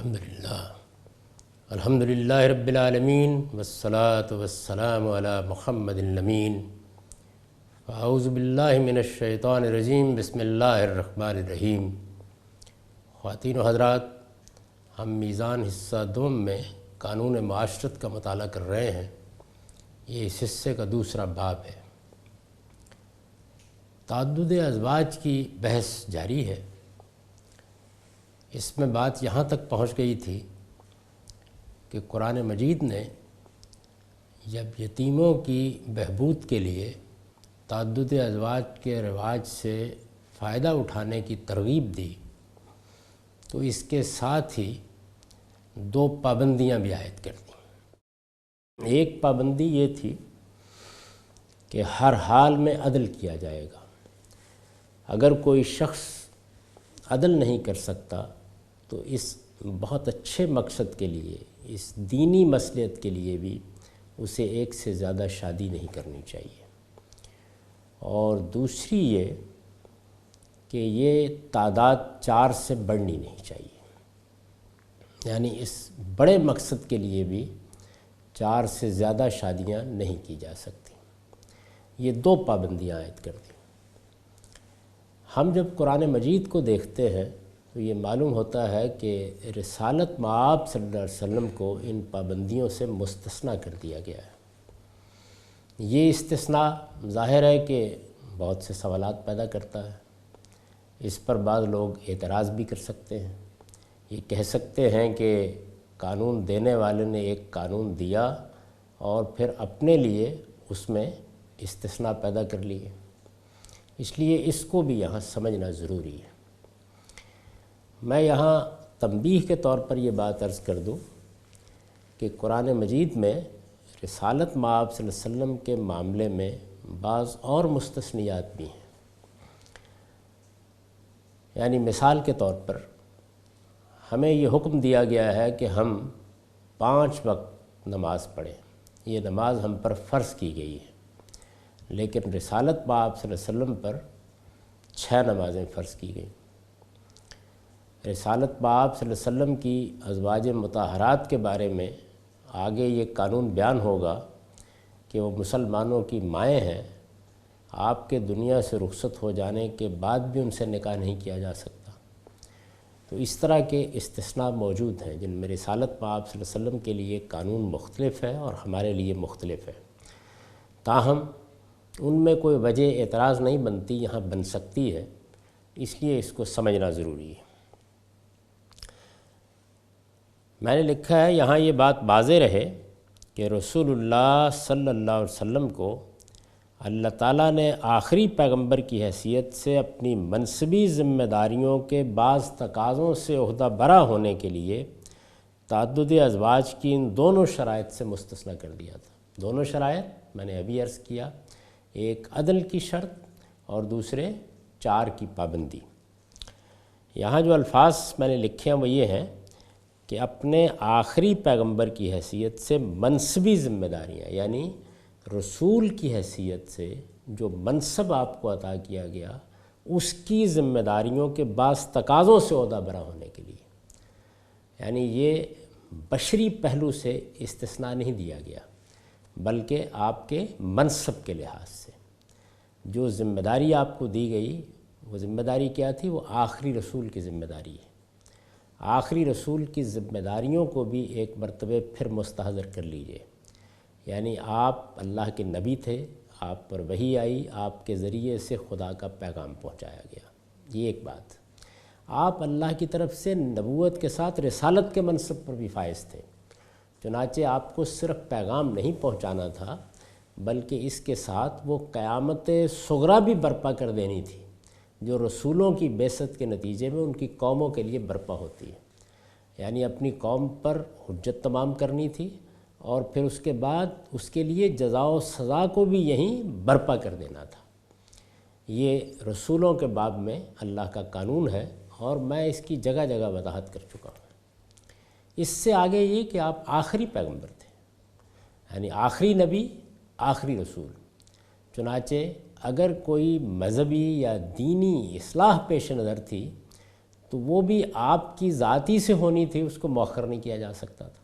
الحمدللہ رب العالمین والصلاة والسلام علی محمد الامین اعوذ باللہ من الشیطان الرجیم بسم اللہ الرحمن الرحیم۔ خواتین و حضرات، ہم میزان حصہ دوم میں قانون معاشرت کا مطالعہ کر رہے ہیں۔ یہ اس حصے کا دوسرا باب ہے۔ تعدد ازواج کی بحث جاری ہے۔ اس میں بات یہاں تک پہنچ گئی تھی کہ قرآن مجید نے جب یتیموں کی بہبود کے لیے تعدد ازواج کے رواج سے فائدہ اٹھانے کی ترغیب دی تو اس کے ساتھ ہی دو پابندیاں بھی عائد کر دیں۔ ایک پابندی یہ تھی کہ ہر حال میں عدل کیا جائے گا۔ اگر کوئی شخص عدل نہیں کر سکتا تو اس بہت اچھے مقصد کے لیے، اس دینی مصلحت کے لیے بھی اسے ایک سے زیادہ شادی نہیں کرنی چاہیے۔ اور دوسری یہ کہ یہ تعداد 4 سے بڑھنی نہیں چاہیے، یعنی اس بڑے مقصد کے لیے بھی 4 سے زیادہ شادیاں نہیں کی جا سکتی۔ یہ دو پابندیاں عائد کر دیں۔ ہم جب قرآن مجید کو دیکھتے ہیں تو یہ معلوم ہوتا ہے کہ رسالت مآب صلی اللہ علیہ وسلم کو ان پابندیوں سے مستثنیٰ کر دیا گیا ہے۔ یہ استثناء ظاہر ہے کہ بہت سے سوالات پیدا کرتا ہے۔ اس پر بعض لوگ اعتراض بھی کر سکتے ہیں۔ یہ کہہ سکتے ہیں کہ قانون دینے والے نے ایک قانون دیا اور پھر اپنے لیے اس میں استثناء پیدا کر لیے، اس لیے اس کو بھی یہاں سمجھنا ضروری ہے۔ میں یہاں تنبیہ کے طور پر یہ بات عرض کر دوں کہ قرآن مجید میں رسالت مآب صلی اللہ علیہ وسلم کے معاملے میں بعض اور مستثنیات بھی ہیں۔ یعنی مثال کے طور پر ہمیں یہ حکم دیا گیا ہے کہ ہم 5 وقت نماز پڑھیں۔ یہ نماز ہم پر فرض کی گئی ہے، لیکن رسالت مآب صلی اللہ علیہ وسلم پر 6 نمازیں فرض کی گئیں۔ رسالت مآب صلی اللہ علیہ وسلم کی ازواج مطہرات کے بارے میں آگے یہ قانون بیان ہوگا کہ وہ مسلمانوں کی مائیں ہیں۔ آپ کے دنیا سے رخصت ہو جانے کے بعد بھی ان سے نکاح نہیں کیا جا سکتا۔ تو اس طرح کے استثناء موجود ہیں جن میں رسالت مآب صلی اللہ علیہ وسلم کے لیے قانون مختلف ہے اور ہمارے لیے مختلف ہے۔ تاہم ان میں کوئی وجہ اعتراض نہیں بنتی، یہاں بن سکتی ہے، اس لیے اس کو سمجھنا ضروری ہے۔ میں نے لکھا ہے یہاں یہ بات واضح رہے کہ رسول اللہ صلی اللہ علیہ وسلم کو اللہ تعالیٰ نے آخری پیغمبر کی حیثیت سے اپنی منصبی ذمہ داریوں کے بعض تقاضوں سے عہدہ برا ہونے کے لیے تعدد ازواج کی ان دونوں شرائط سے مستثنیٰ کر دیا تھا۔ دونوں شرائط میں نے ابھی عرض کیا، ایک عدل کی شرط اور دوسرے 4 کی پابندی۔ یہاں جو الفاظ میں نے لکھے ہیں وہ یہ ہیں کہ اپنے آخری پیغمبر کی حیثیت سے منصبی ذمہ داریاں، یعنی رسول کی حیثیت سے جو منصب آپ کو عطا کیا گیا اس کی ذمہ داریوں کے بعض تقاضوں سے عہدہ برا ہونے کے لیے، یعنی یہ بشری پہلو سے استثناء نہیں دیا گیا بلکہ آپ کے منصب کے لحاظ سے جو ذمہ داری آپ کو دی گئی، وہ ذمہ داری کیا تھی؟ وہ آخری رسول کی ذمہ داری ہے۔ آخری رسول کی ذمہ داریوں کو بھی ایک مرتبہ پھر مستحضر کر لیجئے، یعنی آپ اللہ کے نبی تھے، آپ پر وحی آئی، آپ کے ذریعے سے خدا کا پیغام پہنچایا گیا، یہ ایک بات۔ آپ اللہ کی طرف سے نبوت کے ساتھ رسالت کے منصب پر بھی فائز تھے، چنانچہ آپ کو صرف پیغام نہیں پہنچانا تھا بلکہ اس کے ساتھ وہ قیامت صغریٰ بھی برپا کر دینی تھی جو رسولوں کی بعثت کے نتیجے میں ان کی قوموں کے لیے برپا ہوتی ہے، یعنی اپنی قوم پر حجت تمام کرنی تھی اور پھر اس کے بعد اس کے لیے جزا و سزا کو بھی یہیں برپا کر دینا تھا۔ یہ رسولوں کے باب میں اللہ کا قانون ہے اور میں اس کی جگہ جگہ وضاحت کر چکا ہوں۔ اس سے آگے یہ کہ آپ آخری پیغمبر تھے، یعنی آخری نبی، آخری رسول۔ چنانچہ اگر کوئی مذہبی یا دینی اصلاح پیش نظر تھی تو وہ بھی آپ کی ذاتی سے ہونی تھی، اس کو مؤخر نہیں کیا جا سکتا تھا۔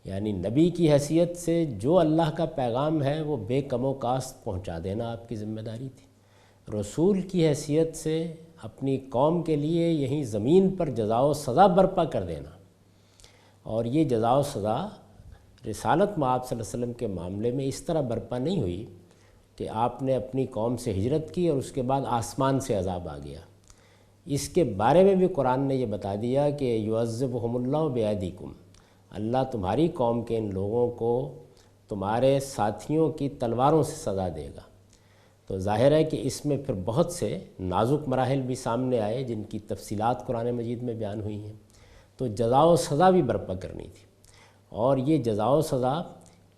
یعنی نبی کی حیثیت سے جو اللہ کا پیغام ہے وہ بے کم و کاست پہنچا دینا آپ کی ذمہ داری تھی۔ رسول کی حیثیت سے اپنی قوم کے لیے یہیں زمین پر جزا و سزا برپا کر دینا، اور یہ جزا و سزا رسالت مآب صلی اللہ علیہ وسلم کے معاملے میں اس طرح برپا نہیں ہوئی کہ آپ نے اپنی قوم سے ہجرت کی اور اس کے بعد آسمان سے عذاب آ گیا۔ اس کے بارے میں بھی قرآن نے یہ بتا دیا کہ یعذبہم اللہ بایدیکم، اللہ تمہاری قوم کے ان لوگوں کو تمہارے ساتھیوں کی تلواروں سے سزا دے گا۔ تو ظاہر ہے کہ اس میں پھر بہت سے نازک مراحل بھی سامنے آئے جن کی تفصیلات قرآن مجید میں بیان ہوئی ہیں۔ تو جزا و سزا بھی برپا کرنی تھی، اور یہ جزا و سزا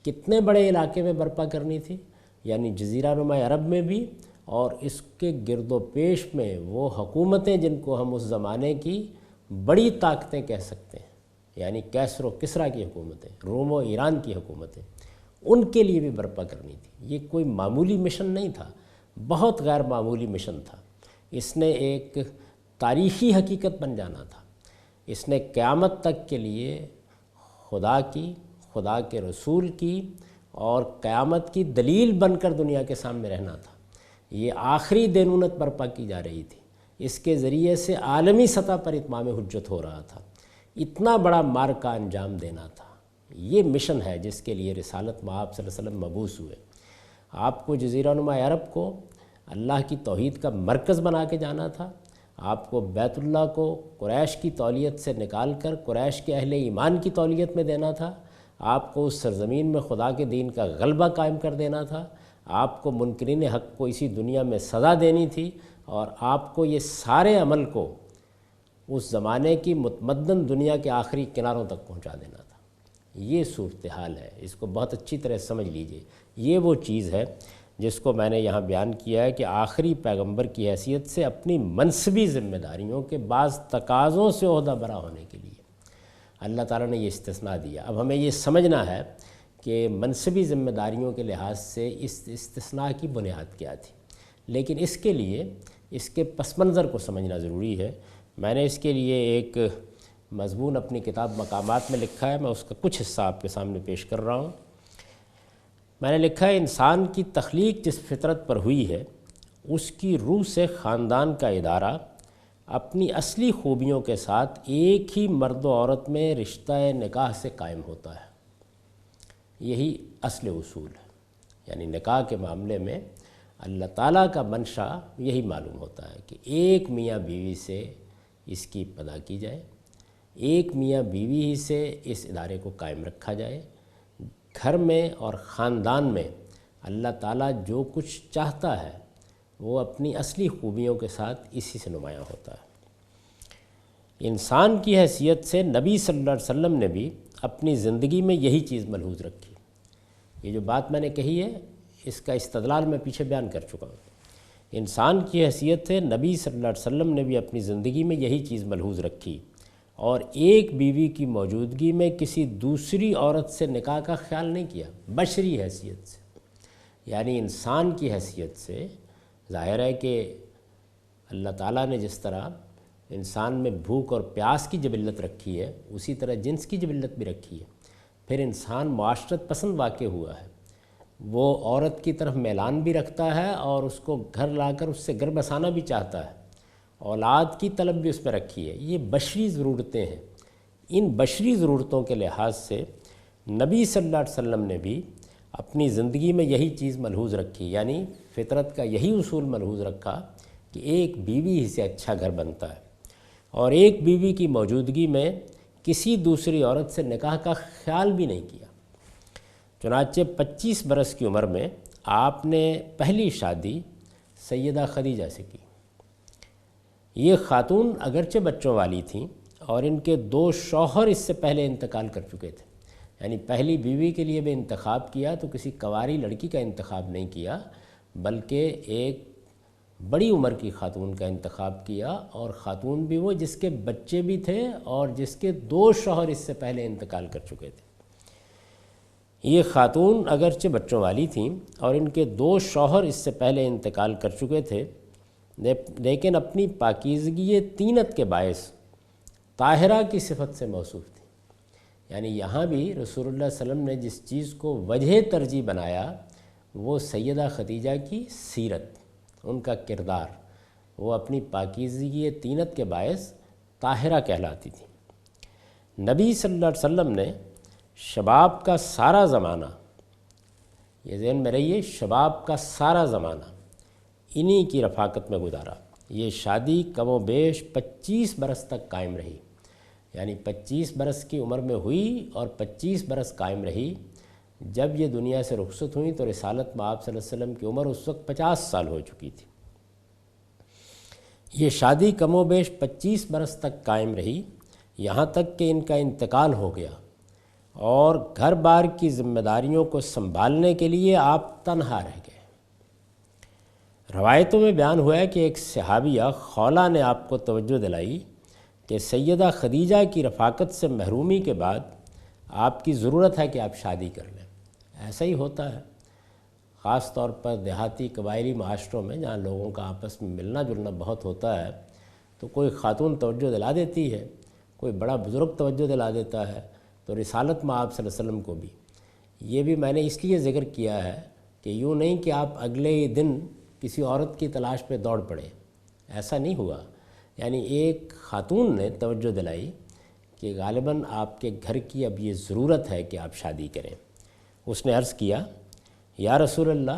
کتنے بڑے علاقے میں برپا کرنی تھی، یعنی جزیرہ نما عرب میں بھی، اور اس کے گرد و پیش میں وہ حکومتیں جن کو ہم اس زمانے کی بڑی طاقتیں کہہ سکتے ہیں، یعنی کیسر و کسریٰ کی حکومتیں، روم و ایران کی حکومتیں، ان کے لیے بھی برپا کرنی تھی۔ یہ کوئی معمولی مشن نہیں تھا، بہت غیر معمولی مشن تھا۔ اس نے ایک تاریخی حقیقت بن جانا تھا، اس نے قیامت تک کے لیے خدا کی، خدا کے رسول کی اور قیامت کی دلیل بن کر دنیا کے سامنے رہنا تھا۔ یہ آخری دینونت برپا کی جا رہی تھی، اس کے ذریعے سے عالمی سطح پر اتمام حجت ہو رہا تھا، اتنا بڑا مارکہ انجام دینا تھا۔ یہ مشن ہے جس کے لیے رسالت مآب صلی اللہ علیہ وسلم مبعوث ہوئے۔ آپ کو جزیرہ نما عرب کو اللہ کی توحید کا مرکز بنا کے جانا تھا، آپ کو بیت اللہ کو قریش کی تولیت سے نکال کر قریش کے اہل ایمان کی تولیت میں دینا تھا، آپ کو اس سرزمین میں خدا کے دین کا غلبہ قائم کر دینا تھا، آپ کو منکرین حق کو اسی دنیا میں سزا دینی تھی، اور آپ کو یہ سارے عمل کو اس زمانے کی متمدن دنیا کے آخری کناروں تک پہنچا دینا تھا۔ یہ صورتحال ہے، اس کو بہت اچھی طرح سمجھ لیجئے۔ یہ وہ چیز ہے جس کو میں نے یہاں بیان کیا ہے کہ آخری پیغمبر کی حیثیت سے اپنی منصبی ذمہ داریوں کے بعض تقاضوں سے عہدہ برا ہونے کے لیے اللہ تعالیٰ نے یہ استثناء دیا۔ اب ہمیں یہ سمجھنا ہے کہ منصبی ذمہ داریوں کے لحاظ سے اس استثناء کی بنیاد کیا تھی، لیکن اس کے لیے اس کے پس منظر کو سمجھنا ضروری ہے۔ میں نے اس کے لیے ایک مضمون اپنی کتاب مقامات میں لکھا ہے، میں اس کا کچھ حصہ آپ کے سامنے پیش کر رہا ہوں۔ میں نے لکھا ہے، انسان کی تخلیق جس فطرت پر ہوئی ہے اس کی روح سے خاندان کا ادارہ اپنی اصلی خوبیوں کے ساتھ ایک ہی مرد و عورت میں رشتہ نکاح سے قائم ہوتا ہے۔ یہی اصل اصول ہے، یعنی نکاح کے معاملے میں اللہ تعالیٰ کا منشا یہی معلوم ہوتا ہے کہ ایک میاں بیوی سے اس کی ابتدا کی جائے، ایک میاں بیوی ہی سے اس ادارے کو قائم رکھا جائے۔ گھر میں اور خاندان میں اللہ تعالیٰ جو کچھ چاہتا ہے وہ اپنی اصلی خوبیوں کے ساتھ اسی سے نمایاں ہوتا ہے۔ انسان کی حیثیت سے نبی صلی اللہ علیہ وسلم نے بھی اپنی زندگی میں یہی چیز ملحوظ رکھی۔ یہ جو بات میں نے کہی ہے اس کا استدلال میں پیچھے بیان کر چکا ہوں۔ انسان کی حیثیت سے نبی صلی اللہ علیہ وسلم نے بھی اپنی زندگی میں یہی چیز ملحوظ رکھی، اور ایک بیوی کی موجودگی میں کسی دوسری عورت سے نکاح کا خیال نہیں کیا، بشری حیثیت سے، یعنی انسان کی حیثیت سے۔ ظاہر ہے کہ اللہ تعالیٰ نے جس طرح انسان میں بھوک اور پیاس کی جبلت رکھی ہے اسی طرح جنس کی جبلت بھی رکھی ہے۔ پھر انسان معاشرت پسند واقع ہوا ہے، وہ عورت کی طرف میلان بھی رکھتا ہے اور اس کو گھر لا کر اس سے گھر بسانا بھی چاہتا ہے، اولاد کی طلب بھی اس میں رکھی ہے۔ یہ بشری ضرورتیں ہیں۔ ان بشری ضرورتوں کے لحاظ سے نبی صلی اللہ علیہ وسلم نے بھی اپنی زندگی میں یہی چیز ملحوظ رکھی، یعنی فطرت کا یہی اصول ملحوظ رکھا کہ ایک بیوی ہی سے اچھا گھر بنتا ہے، اور ایک بیوی کی موجودگی میں کسی دوسری عورت سے نکاح کا خیال بھی نہیں کیا۔ چنانچہ 25 برس کی عمر میں آپ نے پہلی شادی سیدہ خدیجہ سے کی۔ یہ خاتون اگرچہ بچوں والی تھیں اور ان کے 2 شوہر اس سے پہلے انتقال کر چکے تھے، یعنی پہلی بیوی کے لیے بھی انتخاب کیا تو کسی کنواری لڑکی کا انتخاب نہیں کیا، بلکہ ایک بڑی عمر کی خاتون کا انتخاب کیا، اور خاتون بھی وہ جس کے بچے بھی تھے اور جس کے 2 شوہر اس سے پہلے انتقال کر چکے تھے۔ یہ خاتون اگرچہ بچوں والی تھیں اور ان کے 2 شوہر اس سے پہلے انتقال کر چکے تھے، لیکن اپنی پاکیزگی طینت کے باعث طاہرہ کی صفت سے موصوف تھی۔ یعنی یہاں بھی رسول اللہ صلی اللہ علیہ وسلم نے جس چیز کو وجہ ترجیح بنایا وہ سیدہ خدیجہ کی سیرت، ان کا کردار، وہ اپنی پاکیزگی طینت کے باعث طاہرہ کہلاتی تھی۔ نبی صلی اللہ علیہ وسلم نے شباب کا سارا زمانہ، یہ ذہن میں رہیے، شباب کا سارا زمانہ انہی کی رفاقت میں گزارا۔ یہ شادی کم و بیش 25 برس تک قائم رہی، یعنی 25 برس کی عمر میں ہوئی اور 25 برس قائم رہی۔ جب یہ دنیا سے رخصت ہوئی تو رسالت میں آپ صلی اللہ علیہ وسلم کی عمر اس وقت 50 سال ہو چکی تھی۔ یہ شادی کم و بیش 25 برس تک قائم رہی، یہاں تک کہ ان کا انتقال ہو گیا اور گھر بار کی ذمہ داریوں کو سنبھالنے کے لیے آپ تنہا رہ گئے۔ روایتوں میں بیان ہوا ہے کہ ایک صحابیہ خولہ نے آپ کو توجہ دلائی کہ سیدہ خدیجہ کی رفاقت سے محرومی کے بعد آپ کی ضرورت ہے کہ آپ شادی کر لیں۔ ایسا ہی ہوتا ہے، خاص طور پر دیہاتی قبائلی معاشروں میں جہاں لوگوں کا آپس میں ملنا جلنا بہت ہوتا ہے، تو کوئی خاتون توجہ دلا دیتی ہے، کوئی بڑا بزرگ توجہ دلا دیتا ہے، تو رسالت میں آپ صلی اللہ علیہ وسلم کو بھی۔ یہ بھی میں نے اس لیے ذکر کیا ہے کہ یوں نہیں کہ آپ اگلے ہی دن کسی عورت کی تلاش پہ دوڑ پڑے، ایسا نہیں ہوا۔ یعنی ایک خاتون نے توجہ دلائی کہ غالباً آپ کے گھر کی اب یہ ضرورت ہے کہ آپ شادی کریں۔ اس نے عرض کیا، یا رسول اللہ،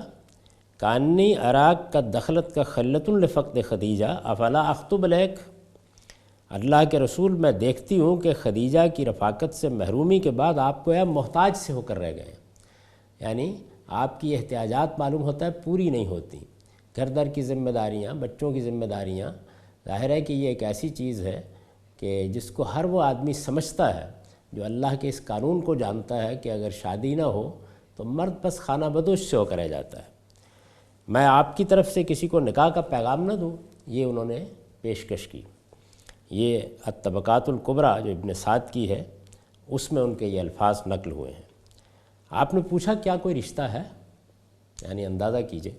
کانی اراک کا دخلت کا خلت لفقد خدیجہ افلا اخطب لیک۔ اللہ کے رسول، میں دیکھتی ہوں کہ خدیجہ کی رفاقت سے محرومی کے بعد آپ کو محتاج سے ہو کر رہ گئے، یعنی آپ کی احتیاجات معلوم ہوتا ہے پوری نہیں ہوتی، گھر در کی ذمہ داریاں، بچوں کی ذمہ داریاں۔ ظاہر ہے کہ یہ ایک ایسی چیز ہے کہ جس کو ہر وہ آدمی سمجھتا ہے جو اللہ کے اس قانون کو جانتا ہے کہ اگر شادی نہ ہو تو مرد بس خانہ بدوش سے ہو کر رہ جاتا ہے۔ میں آپ کی طرف سے کسی کو نکاح کا پیغام نہ دوں، یہ انہوں نے پیشکش کی۔ یہ الطبقات الکبریٰ جو ابن سعد کی ہے، اس میں ان کے یہ الفاظ نقل ہوئے ہیں۔ آپ نے پوچھا کیا کوئی رشتہ ہے، یعنی اندازہ کیجئے۔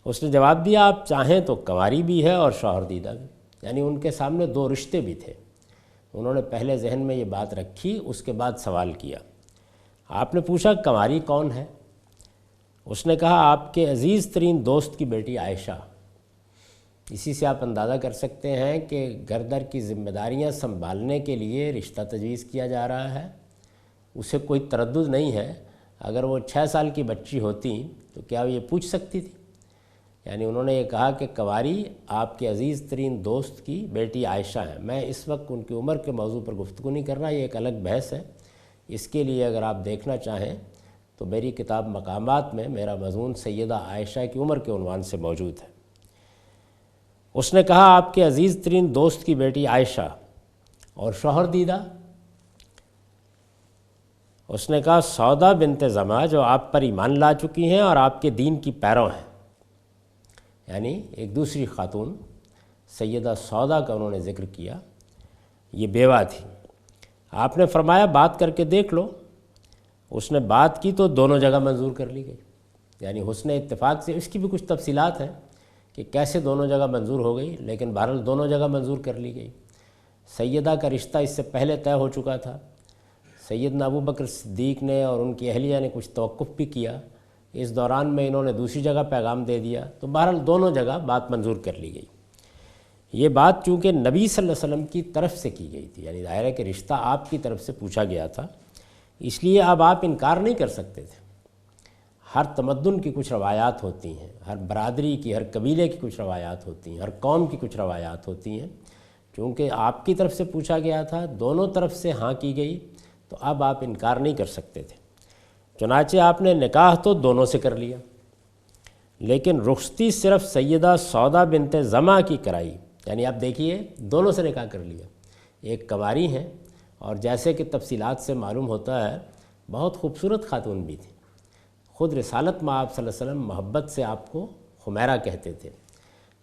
اس نے جواب دیا، آپ چاہیں تو کنواری بھی ہے اور شوہر دیدہ بھی، یعنی ان کے سامنے دو رشتے بھی تھے۔ انہوں نے پہلے ذہن میں یہ بات رکھی، اس کے بعد سوال کیا۔ آپ نے پوچھا کنواری کون ہے؟ اس نے کہا آپ کے عزیز ترین دوست کی بیٹی عائشہ۔ اسی سے آپ اندازہ کر سکتے ہیں کہ گھر در کی ذمہ داریاں سنبھالنے کے لیے رشتہ تجویز کیا جا رہا ہے۔ اسے کوئی تردد نہیں ہے، اگر وہ 6 سال کی بچی ہوتی تو کیا وہ یہ پوچھ سکتی تھی؟ یعنی انہوں نے یہ کہا کہ کنواری آپ کے عزیز ترین دوست کی بیٹی عائشہ ہیں۔ میں اس وقت ان کی عمر کے موضوع پر گفتگو نہیں کر رہا، یہ ایک الگ بحث ہے۔ اس کے لیے اگر آپ دیکھنا چاہیں تو میری کتاب مقامات میں میرا مضمون سیدہ عائشہ کی عمر کے عنوان سے موجود ہے۔ اس نے کہا آپ کے عزیز ترین دوست کی بیٹی عائشہ اور شوہر دیدہ؟ اس نے کہا سودا بنت زمع، جو آپ پر ایمان لا چکی ہیں اور آپ کے دین کی پیرو ہیں۔ یعنی ایک دوسری خاتون سیدہ سودا کا انہوں نے ذکر کیا، یہ بیوہ تھی۔ آپ نے فرمایا بات کر کے دیکھ لو۔ اس نے بات کی تو دونوں جگہ منظور کر لی گئی، یعنی حسن اتفاق سے۔ اس کی بھی کچھ تفصیلات ہیں کہ کیسے دونوں جگہ منظور ہو گئی، لیکن بہرحال دونوں جگہ منظور کر لی گئی۔ سیدہ کا رشتہ اس سے پہلے طے ہو چکا تھا، سیدنا ابو بکر صدیق نے اور ان کی اہلیہ نے کچھ توقف بھی کیا، اس دوران میں انہوں نے دوسری جگہ پیغام دے دیا، تو بہرحال دونوں جگہ بات منظور کر لی گئی۔ یہ بات چونکہ نبی صلی اللہ علیہ وسلم کی طرف سے کی گئی تھی، یعنی ظاہر ہے کہ رشتہ آپ کی طرف سے پوچھا گیا تھا، اس لیے اب آپ انکار نہیں کر سکتے تھے۔ ہر تمدن کی کچھ روایات ہوتی ہیں، ہر برادری کی، ہر قبیلے کی کچھ روایات ہوتی ہیں، ہر قوم کی کچھ روایات ہوتی ہیں۔ چونکہ آپ کی طرف سے پوچھا گیا تھا، دونوں طرف سے ہاں کی گئی، تو اب آپ انکار نہیں کر سکتے تھے۔ چنانچہ آپ نے نکاح تو دونوں سے کر لیا، لیکن رخصتی صرف سیدہ سودا بنت زمع کی کرائی، یعنی آپ دیکھیے دونوں سے نکاح کر لیا۔ ایک کنواری ہیں، اور جیسے کہ تفصیلات سے معلوم ہوتا ہے بہت خوبصورت خاتون بھی تھی۔ خود رسالت میں آپ صلی اللہ علیہ وسلم محبت سے آپ کو خمیرہ کہتے تھے،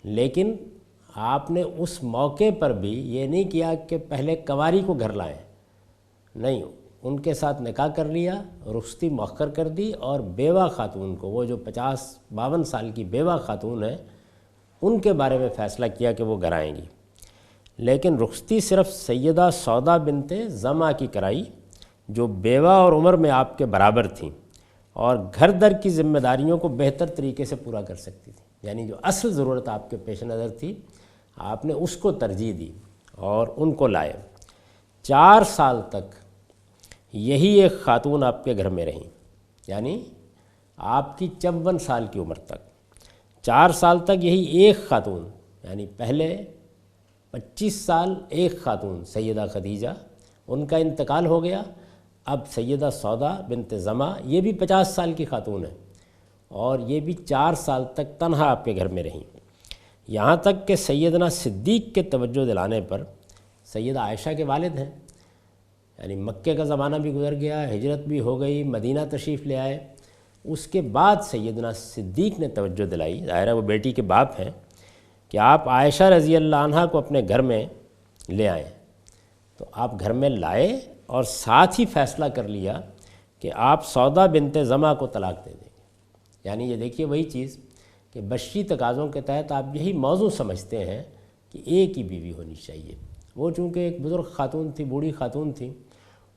لیکن آپ نے اس موقع پر بھی یہ نہیں کیا کہ پہلے کنواری کو گھر لائیں، نہیں، ان کے ساتھ نکاح کر لیا، رخصتی مؤخر کر دی، اور بیوہ خاتون کو، وہ جو 50-52 سال کی بیوہ خاتون ہے، ان کے بارے میں فیصلہ کیا کہ وہ گھر آئیں گی، لیکن رخصتی صرف سیدہ سودا بنت زمع کی کرائی، جو بیوہ اور عمر میں آپ کے برابر تھیں اور گھر در کی ذمہ داریوں کو بہتر طریقے سے پورا کر سکتی تھی۔ یعنی جو اصل ضرورت آپ کے پیش نظر تھی، آپ نے اس کو ترجیح دی اور ان کو لائے۔ 4 سال تک یہی ایک خاتون آپ کے گھر میں رہیں، یعنی آپ کی 54 سال کی عمر تک 4 سال تک یہی ایک خاتون، یعنی پہلے 25 سال ایک خاتون سیدہ خدیجہ، ان کا انتقال ہو گیا، اب سیدہ سودا بنت زمع یہ بھی 50 سال کی خاتون ہے، اور یہ بھی 4 سال تک تنہا آپ کے گھر میں رہیں، یہاں تک کہ سیدنا صدیق کے توجہ دلانے پر سیدہ عائشہ کے والد ہیں، یعنی مکے کا زمانہ بھی گزر گیا، ہجرت بھی ہو گئی، مدینہ تشریف لے آئے، اس کے بعد سیدنا صدیق نے توجہ دلائی، ظاہر ہے وہ بیٹی کے باپ ہیں، کہ آپ عائشہ رضی اللہ عنہ کو اپنے گھر میں لے آئیں۔ تو آپ گھر میں لائے اور ساتھ ہی فیصلہ کر لیا کہ آپ سودا بنت زمع کو طلاق دے دیں گے۔ یعنی یہ دیکھیے وہی چیز کہ بشری تقاضوں کے تحت آپ یہی موضوع سمجھتے ہیں کہ ایک ہی بیوی ہونی چاہیے۔ وہ چونکہ ایک بزرگ خاتون تھی، بوڑھی خاتون تھی،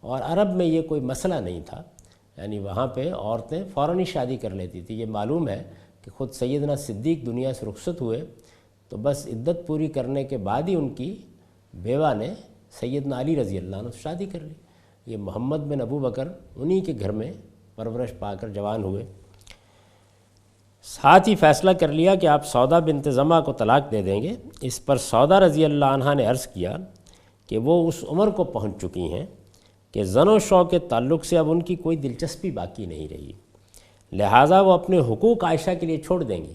اور عرب میں یہ کوئی مسئلہ نہیں تھا، یعنی وہاں پہ عورتیں فوراً ہی شادی کر لیتی تھی۔ یہ معلوم ہے کہ خود سیدنا صدیق دنیا سے رخصت ہوئے تو بس عدت پوری کرنے کے بعد ہی ان کی بیوہ نے سیدنا علی رضی اللہ عنہ سے شادی کر لی۔ یہ محمد بن ابو بکر انہی کے گھر میں پرورش پا کر جوان ہوئے۔ ساتھ ہی فیصلہ کر لیا کہ آپ سودا بنت زمع کو طلاق دے دیں گے۔ اس پر سودا رضی اللہ عنہ نے عرض کیا کہ وہ اس عمر کو پہنچ چکی ہیں کہ زن و شوق کے تعلق سے اب ان کی کوئی دلچسپی باقی نہیں رہی، لہٰذا وہ اپنے حقوق عائشہ کے لیے چھوڑ دیں گی۔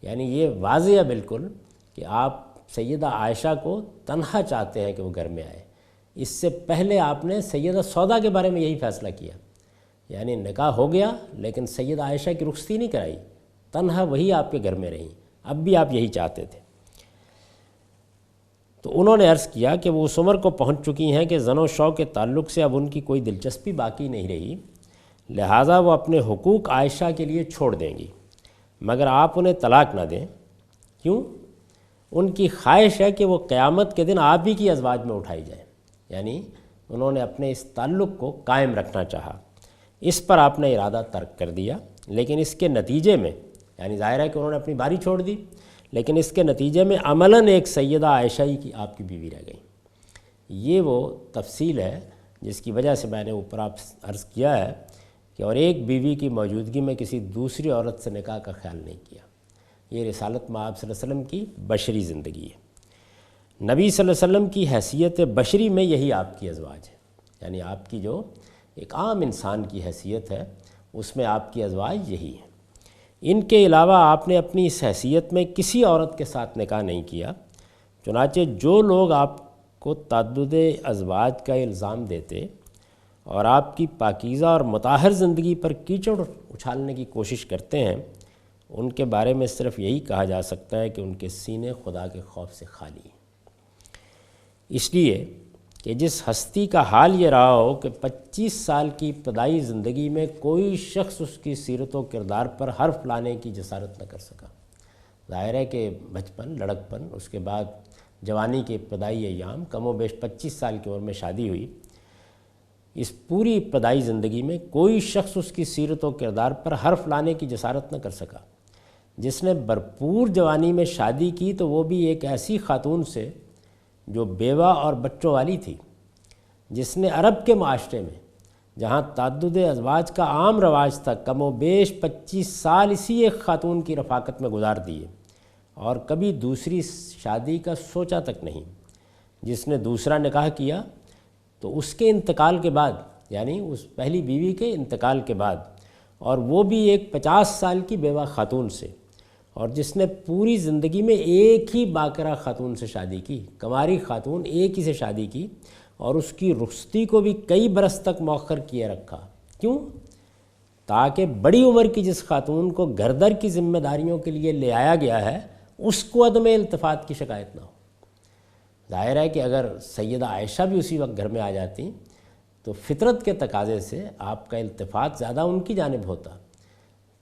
یعنی یہ واضح ہے بالکل کہ آپ سیدہ عائشہ کو تنہا چاہتے ہیں کہ وہ گھر میں آئے۔ اس سے پہلے آپ نے سیدہ سودا کے بارے میں یہی فیصلہ کیا، یعنی نکاح ہو گیا لیکن سیدہ عائشہ کی رخصتی نہیں کرائی، تنہا وہی آپ کے گھر میں رہیں، اب بھی آپ یہی چاہتے تھے۔ تو انہوں نے عرض کیا کہ وہ اس عمر کو پہنچ چکی ہیں کہ زن و شوق کے تعلق سے اب ان کی کوئی دلچسپی باقی نہیں رہی، لہٰذا وہ اپنے حقوق عائشہ کے لیے چھوڑ دیں گی، مگر آپ انہیں طلاق نہ دیں۔ کیوں؟ ان کی خواہش ہے کہ وہ قیامت کے دن آپ ہی کی ازواج میں اٹھائی جائیں، یعنی انہوں نے اپنے اس تعلق کو قائم رکھنا چاہا۔ اس پر آپ نے ارادہ ترک کر دیا، لیکن اس کے نتیجے میں، یعنی ظاہر ہے کہ انہوں نے اپنی باری چھوڑ دی، لیکن اس کے نتیجے میں عملاً ایک سیدہ عائشہ ہی کی آپ کی بیوی رہ گئی۔ یہ وہ تفصیل ہے جس کی وجہ سے میں نے اوپر آپ عرض کیا ہے کہ اور ایک بیوی کی موجودگی میں کسی دوسری عورت سے نکاح کا خیال نہیں کیا۔ یہ رسالت مآب صلی اللہ علیہ وسلم کی بشری زندگی ہے۔ نبی صلی اللہ علیہ وسلم کی حیثیت بشری میں یہی آپ کی ازواج ہے، یعنی آپ کی جو ایک عام انسان کی حیثیت ہے اس میں آپ کی ازواج یہی ہیں۔ ان کے علاوہ آپ نے اپنی اس حیثیت میں کسی عورت کے ساتھ نکاح نہیں کیا، چنانچہ جو لوگ آپ کو تعدد ازواج کا الزام دیتے اور آپ کی پاکیزہ اور مطہر زندگی پر کیچڑ اچھالنے کی کوشش کرتے ہیں، ان کے بارے میں صرف یہی کہا جا سکتا ہے کہ ان کے سینے خدا کے خوف سے خالی ہیں۔ اس لیے کہ جس ہستی کا حال یہ رہا ہو کہ 25 سال کی ابتدائی زندگی میں کوئی شخص اس کی سیرت و کردار پر حرف لانے کی جسارت نہ کر سکا۔ ظاہر ہے کہ بچپن، لڑکپن، اس کے بعد جوانی کے ابتدائی ایام، کم و بیش 25 سال کی عمر میں شادی ہوئی، اس پوری ابتدائی زندگی میں کوئی شخص اس کی سیرت و کردار پر حرف لانے کی جسارت نہ کر سکا۔ جس نے بھرپور جوانی میں شادی کی تو وہ بھی ایک ایسی خاتون سے جو بیوہ اور بچوں والی تھی، جس نے عرب کے معاشرے میں جہاں تعدد ازواج کا عام رواج تھا، کم و بیش 25 سال اسی ایک خاتون کی رفاقت میں گزار دیے اور کبھی دوسری شادی کا سوچا تک نہیں۔ جس نے دوسرا نکاح کیا تو اس کے انتقال کے بعد، یعنی اس پہلی بیوی کے انتقال کے بعد، اور وہ بھی ایک 50 سال کی بیوہ خاتون سے، اور جس نے پوری زندگی میں ایک ہی باقرہ خاتون سے شادی کی، کنواری خاتون ایک ہی سے شادی کی، اور اس کی رخصتی کو بھی کئی برس تک مؤخر کیے رکھا۔ کیوں؟ تاکہ بڑی عمر کی جس خاتون کو گھر در کی ذمہ داریوں کے لیے لے آیا گیا ہے اس کو عدم التفات کی شکایت نہ ہو۔ ظاہر ہے کہ اگر سیدہ عائشہ بھی اسی وقت گھر میں آ جاتی تو فطرت کے تقاضے سے آپ کا التفات زیادہ ان کی جانب ہوتا،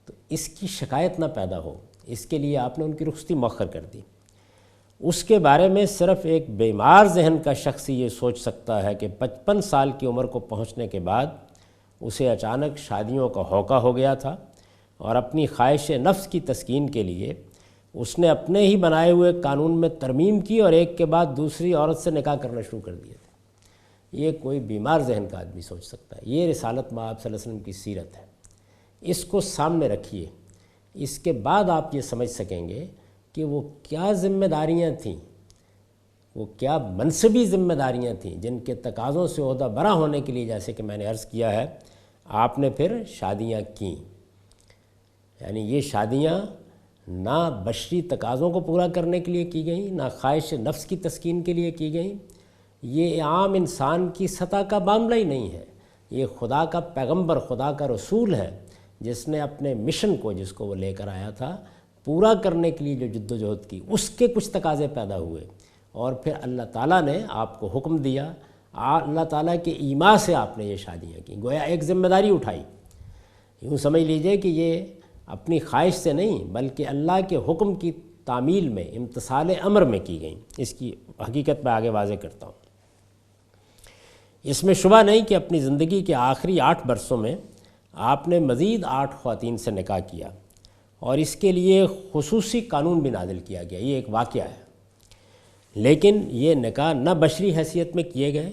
تو اس کی شکایت نہ پیدا ہو، اس کے لیے آپ نے ان کی رخصتی مؤخر کر دی۔ اس کے بارے میں صرف ایک بیمار ذہن کا شخص یہ سوچ سکتا ہے کہ 55 سال کی عمر کو پہنچنے کے بعد اسے اچانک شادیوں کا ہوکا ہو گیا تھا اور اپنی خواہش نفس کی تسکین کے لیے اس نے اپنے ہی بنائے ہوئے قانون میں ترمیم کی اور ایک کے بعد دوسری عورت سے نکاح کرنا شروع کر دیے تھے۔ یہ کوئی بیمار ذہن کا آدمی سوچ سکتا ہے۔ یہ رسالت مآب صلی اللہ علیہ وسلم کی سیرت ہے۔ اس کو سامنے رکھیے، اس کے بعد آپ یہ سمجھ سکیں گے کہ وہ کیا ذمہ داریاں تھیں، وہ کیا منصبی ذمہ داریاں تھیں جن کے تقاضوں سے عہدہ برا ہونے کے لیے، جیسے کہ میں نے عرض کیا ہے، آپ نے پھر شادیاں کیں۔ یعنی یہ شادیاں نہ بشری تقاضوں کو پورا کرنے کے لیے کی گئیں، نہ خواہش نفس کی تسکین کے لیے کی گئیں۔ یہ عام انسان کی سطح کا معاملہ ہی نہیں ہے، یہ خدا کا پیغمبر، خدا کا رسول ہے، جس نے اپنے مشن کو، جس کو وہ لے کر آیا تھا، پورا کرنے کے لیے جو جد و جہد کی، اس کے کچھ تقاضے پیدا ہوئے اور پھر اللہ تعالیٰ نے آپ کو حکم دیا، اللہ تعالیٰ کے ایما سے آپ نے یہ شادیاں کی، گویا ایک ذمہ داری اٹھائی۔ یوں سمجھ لیجئے کہ یہ اپنی خواہش سے نہیں بلکہ اللہ کے حکم کی تعمیل میں، امتثال امر میں کی گئیں۔ اس کی حقیقت میں آگے واضح کرتا ہوں۔ اس میں شبہ نہیں کہ اپنی زندگی کے آخری 8 برسوں میں آپ نے مزید 8 خواتین سے نکاح کیا اور اس کے لیے خصوصی قانون بھی نازل کیا گیا۔ یہ ایک واقعہ ہے، لیکن یہ نکاح نہ بشری حیثیت میں کیے گئے،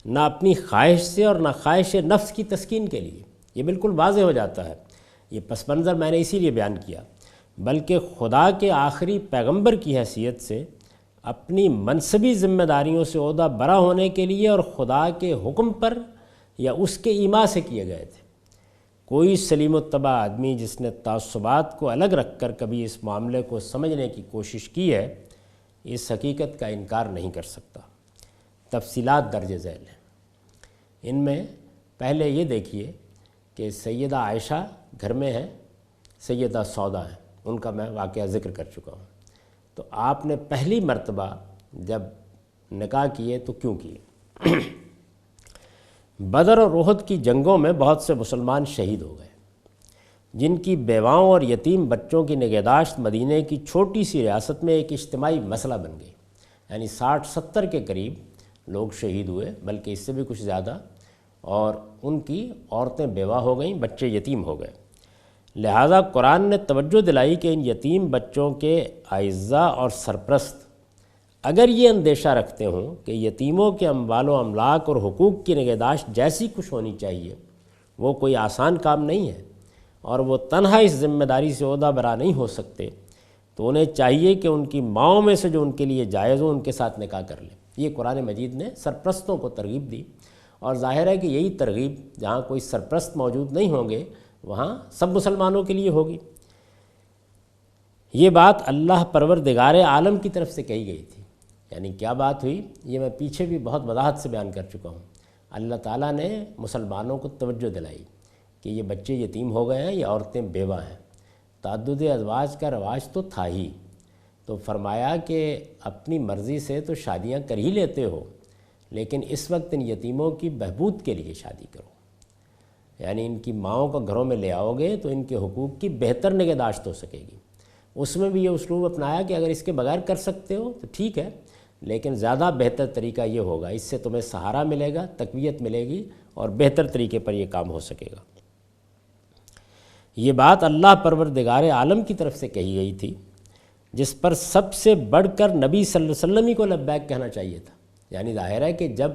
نہ اپنی خواہش سے اور نہ خواہش نفس کی تسکین کے لیے۔ یہ بالکل واضح ہو جاتا ہے۔ یہ پس منظر میں نے اسی لیے بیان کیا، بلکہ خدا کے آخری پیغمبر کی حیثیت سے اپنی منصبی ذمہ داریوں سے عہدہ برا ہونے کے لیے اور خدا کے حکم پر یا اس کے ایما سے کیے گئے تھے۔ کوئی سلیم الطبع آدمی جس نے تعصبات کو الگ رکھ کر کبھی اس معاملے کو سمجھنے کی کوشش کی ہے، اس حقیقت کا انکار نہیں کر سکتا۔ تفصیلات درج ذیل ہیں۔ ان میں پہلے یہ دیکھیے کہ سیدہ عائشہ گھر میں ہیں، سیدہ سودا ہیں، ان کا میں واقعہ ذکر کر چکا ہوں۔ تو آپ نے پہلی مرتبہ جب نکاح کیے تو کیوں کیے؟ بدر اور احد کی جنگوں میں بہت سے مسلمان شہید ہو گئے، جن کی بیواؤں اور یتیم بچوں کی نگہداشت مدینہ کی چھوٹی سی ریاست میں ایک اجتماعی مسئلہ بن گئی۔ یعنی 60-70 کے قریب لوگ شہید ہوئے، بلکہ اس سے بھی کچھ زیادہ، اور ان کی عورتیں بیوہ ہو گئیں، بچے یتیم ہو گئے۔ لہٰذا قرآن نے توجہ دلائی کہ ان یتیم بچوں کے اعزاء اور سرپرست اگر یہ اندیشہ رکھتے ہوں کہ یتیموں کے اموال و املاک اور حقوق کی نگہداشت جیسی کچھ ہونی چاہیے، وہ کوئی آسان کام نہیں ہے اور وہ تنہا اس ذمہ داری سے عہدہ برا نہیں ہو سکتے، تو انہیں چاہیے کہ ان کی ماؤں میں سے جو ان کے لیے جائز ہو ان کے ساتھ نکاح کر لیں۔ یہ قرآن مجید نے سرپرستوں کو ترغیب دی، اور ظاہر ہے کہ یہی ترغیب جہاں کوئی سرپرست موجود نہیں ہوں گے وہاں سب مسلمانوں کے لیے ہوگی۔ یہ بات اللہ پروردگار عالم کی طرف سے کہی گئی تھی۔ یعنی کیا بات ہوئی، یہ میں پیچھے بھی بہت وضاحت سے بیان کر چکا ہوں۔ اللہ تعالیٰ نے مسلمانوں کو توجہ دلائی کہ یہ بچے یتیم ہو گئے ہیں، یہ عورتیں بیوہ ہیں۔ تعدد ازواج کا رواج تو تھا ہی، تو فرمایا کہ اپنی مرضی سے تو شادیاں کر ہی لیتے ہو، لیکن اس وقت ان یتیموں کی بہبود کے لیے شادی کرو۔ یعنی ان کی ماؤں کو گھروں میں لے آؤ گے تو ان کے حقوق کی بہتر نگہداشت ہو سکے گی۔ اس میں بھی یہ اسلوب اپنایا کہ اگر اس کے بغیر کر سکتے ہو تو ٹھیک ہے، لیکن زیادہ بہتر طریقہ یہ ہوگا، اس سے تمہیں سہارا ملے گا، تقویت ملے گی اور بہتر طریقے پر یہ کام ہو سکے گا۔ یہ بات اللہ پروردگار عالم کی طرف سے کہی گئی تھی، جس پر سب سے بڑھ کر نبی صلی اللہ علیہ وسلم ہی کو لبیک کہنا چاہیے تھا۔ یعنی ظاہر ہے کہ جب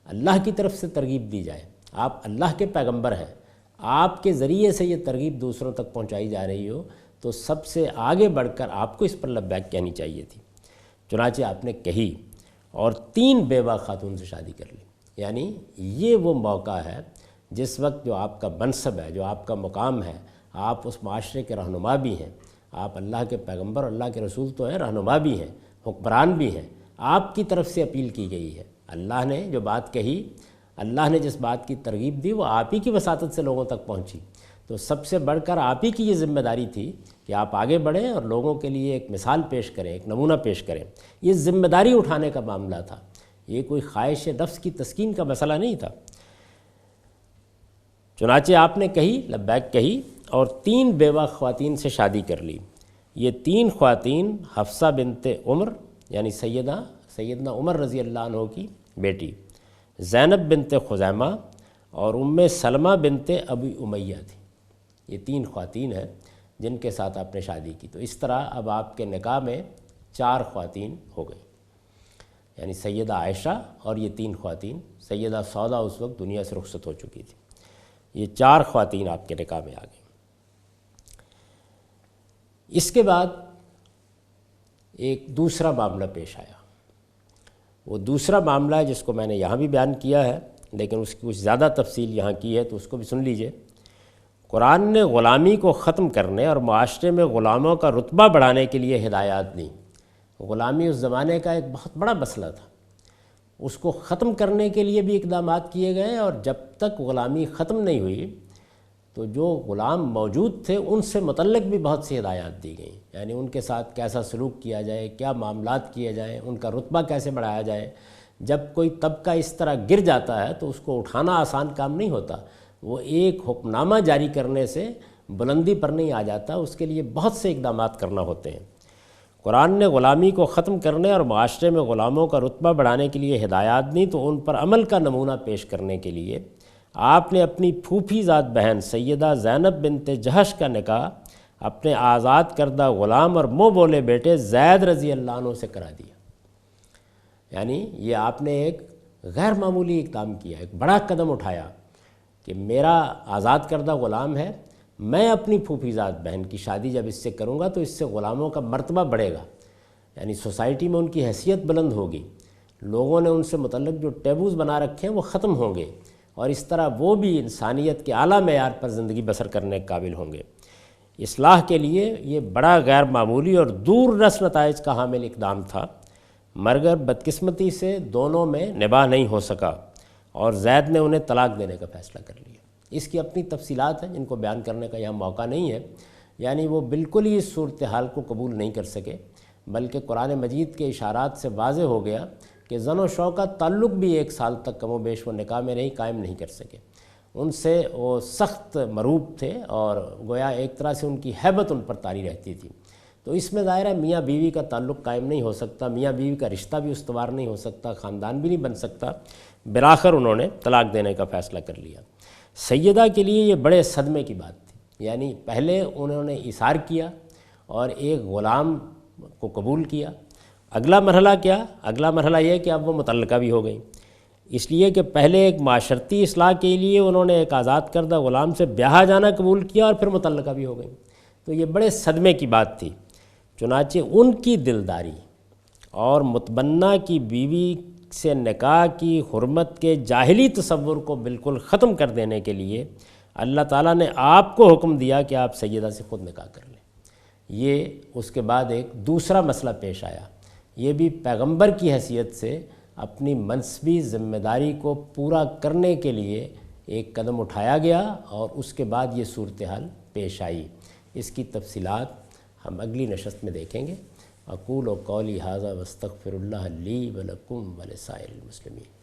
اللہ کی طرف سے ترغیب دی جائے، آپ اللہ کے پیغمبر ہیں، آپ کے ذریعے سے یہ ترغیب دوسروں تک پہنچائی جا رہی ہو، تو سب سے آگے بڑھ کر آپ کو اس پر لبیک کہنی چاہیے تھی۔ چنانچہ آپ نے کہی اور 3 بیوہ خاتون سے شادی کر لی۔ یعنی یہ وہ موقع ہے جس وقت جو آپ کا منصب ہے، جو آپ کا مقام ہے، آپ اس معاشرے کے رہنما بھی ہیں، آپ اللہ کے پیغمبر، اللہ کے رسول تو ہیں، رہنما بھی ہیں، حکمران بھی ہیں، آپ کی طرف سے اپیل کی گئی ہے۔ اللہ نے جو بات کہی، اللہ نے جس بات کی ترغیب دی، وہ آپ ہی کی وساطت سے لوگوں تک پہنچی۔ تو سب سے بڑھ کر آپ ہی کی یہ ذمہ داری تھی کہ آپ آگے بڑھیں اور لوگوں کے لیے ایک مثال پیش کریں، ایک نمونہ پیش کریں۔ یہ ذمہ داری اٹھانے کا معاملہ تھا، یہ کوئی خواہش نفس کی تسکین کا مسئلہ نہیں تھا۔ چنانچہ آپ نے کہی، لبیک کہی، اور 3 بیوہ خواتین سے شادی کر لی۔ یہ 3 خواتین حفصہ بنت عمر یعنی سیدنا عمر رضی اللہ عنہ کی بیٹی، زینب بنت خزیمہ اور سلمہ بنت ابی امیہ تھی۔ یہ 3 خواتین ہیں جن کے ساتھ آپ نے شادی کی۔ تو اس طرح اب آپ کے نکاح میں 4 خواتین ہو گئی، یعنی سیدہ عائشہ اور یہ 3 خواتین، سیدہ سودا اس وقت دنیا سے رخصت ہو چکی تھی۔ یہ 4 خواتین آپ کے نکاح میں آ گئیں۔ اس کے بعد ایک دوسرا معاملہ پیش آیا۔ وہ دوسرا معاملہ ہے جس کو میں نے یہاں بھی بیان کیا ہے، لیکن اس کی کچھ زیادہ تفصیل یہاں کی ہے، تو اس کو بھی سن لیجئے۔ قرآن نے غلامی کو ختم کرنے اور معاشرے میں غلاموں کا رتبہ بڑھانے کے لیے ہدایات دیں۔ غلامی اس زمانے کا ایک بہت بڑا مسئلہ تھا، اس کو ختم کرنے کے لیے بھی اقدامات کیے گئے، اور جب تک غلامی ختم نہیں ہوئی تو جو غلام موجود تھے ان سے متعلق بھی بہت سی ہدایات دی گئیں، یعنی ان کے ساتھ کیسا سلوک کیا جائے، کیا معاملات کیے جائیں، ان کا رتبہ کیسے بڑھایا جائے۔ جب کوئی طبقہ اس طرح گر جاتا ہے تو اس کو اٹھانا آسان کام نہیں ہوتا، وہ ایک حکم نامہ جاری کرنے سے بلندی پر نہیں آ جاتا، اس کے لیے بہت سے اقدامات کرنا ہوتے ہیں۔ قرآن نے غلامی کو ختم کرنے اور معاشرے میں غلاموں کا رتبہ بڑھانے کے لیے ہدایات دیں، تو ان پر عمل کا نمونہ پیش کرنے کے لیے آپ نے اپنی پھوپھی ذات بہن سیدہ زینب بنت جہش کا نکاح اپنے آزاد کردہ غلام اور منہ بولے بیٹے زید رضی اللہ عنہ سے کرا دیا۔ یعنی یہ آپ نے ایک غیر معمولی اقدام کیا، ایک بڑا قدم اٹھایا کہ میرا آزاد کردہ غلام ہے، میں اپنی پھوپھی ذات بہن کی شادی جب اس سے کروں گا تو اس سے غلاموں کا مرتبہ بڑھے گا، یعنی سوسائٹی میں ان کی حیثیت بلند ہوگی، لوگوں نے ان سے متعلق جو ٹیبوز بنا رکھے ہیں وہ ختم ہوں گے، اور اس طرح وہ بھی انسانیت کے اعلیٰ معیار پر زندگی بسر کرنے کے قابل ہوں گے۔ اصلاح کے لیے یہ بڑا غیر معمولی اور دور رس نتائج کا حامل اقدام تھا، مگر بدقسمتی سے دونوں میں نباہ نہیں ہو سکا اور زید نے انہیں طلاق دینے کا فیصلہ کر لیا۔ اس کی اپنی تفصیلات ہیں جن کو بیان کرنے کا یہاں موقع نہیں ہے، یعنی وہ بالکل ہی اس صورتحال کو قبول نہیں کر سکے، بلکہ قرآن مجید کے اشارات سے واضح ہو گیا کہ زن و شوہر کا تعلق بھی 1 سال تک کم و بیش وہ نکاح میں قائم نہیں کر سکے۔ ان سے وہ سخت مروب تھے اور گویا ایک طرح سے ان کی ہیبت ان پر طاری رہتی تھی۔ تو اس میں ظاہر ہے میاں بیوی کا تعلق قائم نہیں ہو سکتا، میاں بیوی کا رشتہ بھی استوار نہیں ہو سکتا، خاندان بھی نہیں بن سکتا۔ بالآخر انہوں نے طلاق دینے کا فیصلہ کر لیا۔ سیدہ کے لیے یہ بڑے صدمے کی بات تھی، یعنی پہلے انہوں نے ایثار کیا اور ایک غلام کو قبول کیا۔ اگلا مرحلہ کیا؟ اگلا مرحلہ یہ کہ اب وہ متعلقہ بھی ہو گئیں، اس لیے کہ پہلے ایک معاشرتی اصلاح کے لیے انہوں نے ایک آزاد کردہ غلام سے بیاہ جانا قبول کیا اور پھر متعلقہ بھی ہو گئیں۔ تو یہ بڑے صدمے کی بات تھی۔ چنانچہ ان کی دلداری اور متبنہ کی بیوی سے نکاح کی حرمت کے جاہلی تصور کو بالکل ختم کر دینے کے لیے اللہ تعالیٰ نے آپ کو حکم دیا کہ آپ سیدہ سے خود نکاح کر لیں۔ یہ اس کے بعد ایک دوسرا مسئلہ پیش آیا، یہ بھی پیغمبر کی حیثیت سے اپنی منصبی ذمہ داری کو پورا کرنے کے لیے ایک قدم اٹھایا گیا، اور اس کے بعد یہ صورتحال پیش آئی۔ اس کی تفصیلات ہم اگلی نشست میں دیکھیں گے۔ اقول و قولی ھذا واستغفر اللہ لی ولکم ولسائر المسلمین۔